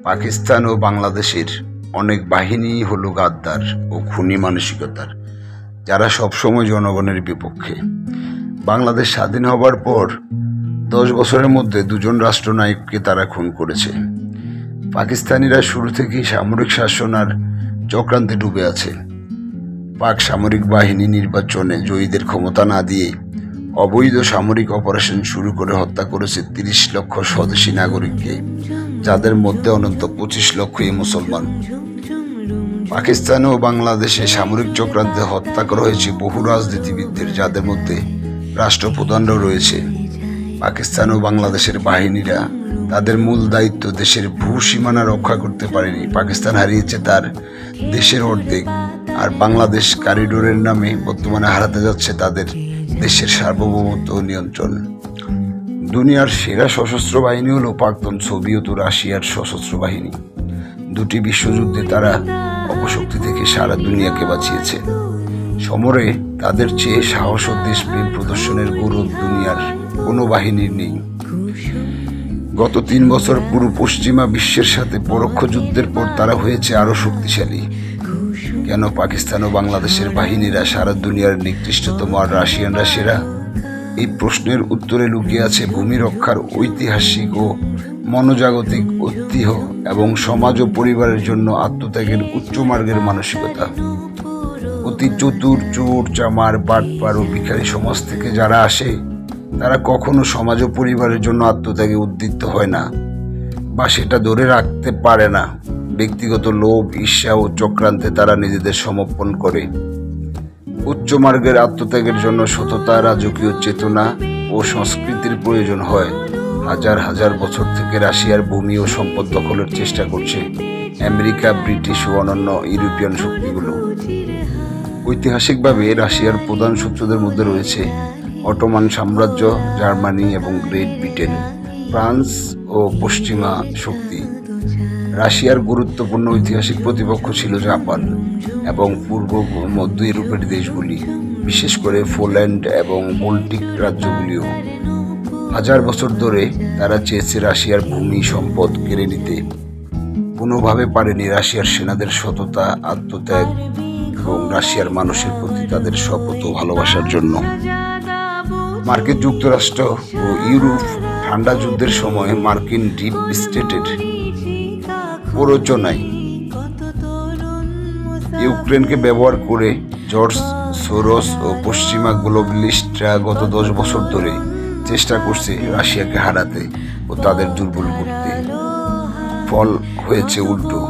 পাকিস্তান ও বাংলাদেশের অনেক বাহিনী হলো গাদ্দার ও খুনি মানসিকতার, যারা সবসময় জনগণের বিপক্ষে। বাংলাদেশ স্বাধীন হবার পর 10 বছরের মধ্যে 2 রাষ্ট্রনায়ককে তারা খুন করেছে। পাকিস্তানিরা শুরু থেকেই সামরিক শাসন আর চক্রান্তে ডুবে আছে। পাক সামরিক বাহিনী নির্বাচনে জয়ীদের ক্ষমতা না দিয়ে অবৈধ সামরিক অপারেশন শুরু করে হত্যা করেছে 30 লক্ষ স্বদেশী নাগরিককে, যাদের মধ্যে অনন্ত 25 লক্ষই মুসলমান। পাকিস্তান ও বাংলাদেশে সামরিক চক্রান্তে হত্যা করা হয়েছে বহু রাজনীতিবিদদের, যাদের মধ্যে রাষ্ট্রপ্রধানরাও রয়েছে। পাকিস্তান ও বাংলাদেশের বাহিনীরা তাদের মূল দায়িত্ব দেশের ভূ সীমানা রক্ষা করতে পারেনি। পাকিস্তান হারিয়েছে তার দেশের অর্ধেক, আর বাংলাদেশ করিডোরের নামে বর্তমানে হারাতে যাচ্ছে তাদের দেশের সার্বভৌমত্ব ও নিয়ন্ত্রণ। দুনিয়ার সেরা সশস্ত্র বাহিনী হলো প্রাক্তন সোভিয়েত ও রাশিয়ার সশস্ত্র বাহিনী। 2টি বিশ্বযুদ্ধে তারা অপশক্তি থেকে সারা দুনিয়াকে বাঁচিয়েছে। সমরে তাদের চেয়ে সাহস ও দেশপ্রেম প্রদর্শনের গৌরব দুনিয়ার কোনো বাহিনীর নেই। গত 3 বছর পুরো পশ্চিমা বিশ্বের সাথে পরোক্ষ যুদ্ধের পর তারা হয়েছে আরো শক্তিশালী। কেন পাকিস্তান ও বাংলাদেশের বাহিনীরা সারা দুনিয়ার নিকৃষ্টতম আর রাশিয়ানরা সেরা? এই প্রশ্নের উত্তরে লুকিয়ে আছে ভূমি রক্ষার ঐতিহাসিক ও মনোজাগতিক ঐতিহ্য এবং সমাজ ও পরিবারের জন্য আত্মত্যাগের উচ্চমার্গের মানসিকতা। অতি চতুর, চোর, চামার, বাটপার ও ভিখারি সমাজ থেকে যারা আসে, তারা কখনো সমাজ ও পরিবারের জন্য আত্মত্যাগে উদ্দীপ্ত হয় না, বা সেটা ধরে রাখতে পারে না। ব্যক্তিগত লোভ, ঈর্ষা ও চক্রান্তে তারা নিজেদের সমর্পণ করে। উচ্চমার্গের আত্মত্যাগের জন্য সততা, রাজকীয় চেতনা ও সংস্কৃতির প্রয়োজন হয়। হাজার হাজার বছর থেকে রাশিয়ার ভূমি ও সম্পদ দখলের চেষ্টা করছে আমেরিকা, ব্রিটিশ ও অন্যান্য ইউরোপিয়ান শক্তিগুলো। ঐতিহাসিকভাবে রাশিয়ার প্রধান শত্রুদের মধ্যে রয়েছে অটোমান সাম্রাজ্য, জার্মানি এবং গ্রেট ব্রিটেন, ফ্রান্স ও পশ্চিমা শক্তি। রাশিয়ার গুরুত্বপূর্ণ ঐতিহাসিক প্রতিপক্ষ ছিল জাপান এবং পূর্ব মধ্য ইউরোপের দেশগুলি, বিশেষ করে পোল্যান্ড এবং বল্টিক রাজ্যগুলিও। হাজার বছর ধরে তারা চেয়েছে রাশিয়ার ভূমি সম্পদ কেড়ে নিতে, কোনোভাবে পারেনি। রাশিয়ার সেনাদের সততা, আত্মত্যাগ এবং রাশিয়ার মানুষের প্রতি তাদের শপথ ও ভালোবাসার জন্য মার্কিন যুক্তরাষ্ট্র ও ইউরোপ ঠান্ডা যুদ্ধের সময় মার্কিন ডিপ স্টেটের প্ররোচনায় ইউক্রেনকে ব্যবহার করে জর্জ সোরস ও পশ্চিমা গ্লোবালিস্টরা গত 10 বছর ধরে চেষ্টা করছে রাশিয়াকে হারাতে ও তাদের দুর্বল করতে। ফল হয়েছে উল্টো।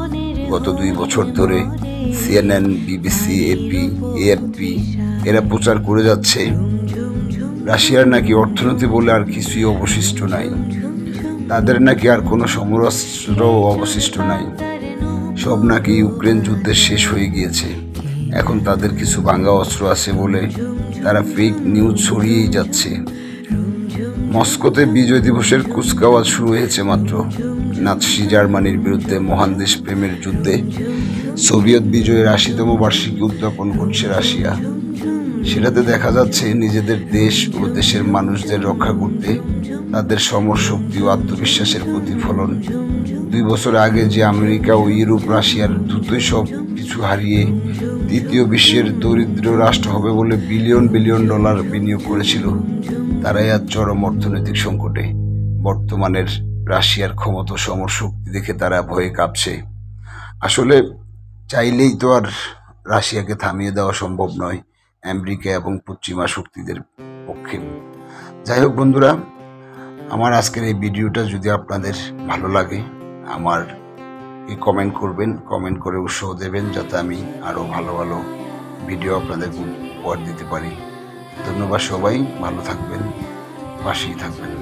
গত 2 বছর ধরে CNN, BBC, AFP এরা প্রচার করে যাচ্ছে রাশিয়ার নাকি অর্থনীতি বলে আর কিছুই অবশিষ্ট নাই, তাদের নাকি আর কোনো সমরাস্ত্র অবশিষ্ট নাই, সব নাকি ইউক্রেন যুদ্ধের শেষ হয়ে গিয়েছে। এখন তাদের কিছু ভাঙা অস্ত্র আছে বলে তারা ফেক নিউজ ছড়িয়েই যাচ্ছে। মস্কোতে বিজয় দিবসের কুচকাওয়াজ শুরু হয়েছে মাত্র। নাৎসি জার্মানির বিরুদ্ধে মহান দেশপ্রেমের যুদ্ধে সোভিয়েত বিজয়ের 80তম বার্ষিকী উদযাপন করছে রাশিয়া। সেটাতে দেখা যাচ্ছে নিজেদের দেশ ও দেশের মানুষদের রক্ষা করতে তাদের সমর শক্তি ও আত্মবিশ্বাসের প্রতিফলন। 2 বছর আগে যে আমেরিকা ও ইউরোপ রাশিয়ার দ্রুতই সব কিছু হারিয়ে তৃতীয় বিশ্বের দরিদ্র রাষ্ট্র হবে বলে বিলিয়ন বিলিয়ন ডলার বিনিয়োগ করেছিল, তারাই আজ চরম অর্থনৈতিক সংকটে। বর্তমানের রাশিয়ার ক্ষমতা, সমর শক্তি দেখে তারা ভয়ে কাঁপছে। আসলে চাইলেই তো আর রাশিয়াকে থামিয়ে দেওয়া সম্ভব নয় আমেরিকা এবং পশ্চিমা শক্তিদের পক্ষে। যাই হোক বন্ধুরা, আমার আজকের এই ভিডিওটা যদি আপনাদের ভালো লাগে, আমার কমেন্ট করবেন, কমেন্ট করে উৎসাহ দেবেন, যাতে আমি আরও ভালো ভালো ভিডিও আপনাদের উপহার দিতে পারি। ধন্যবাদ সবাই, ভালো থাকবেন, পাশেই থাকবেন।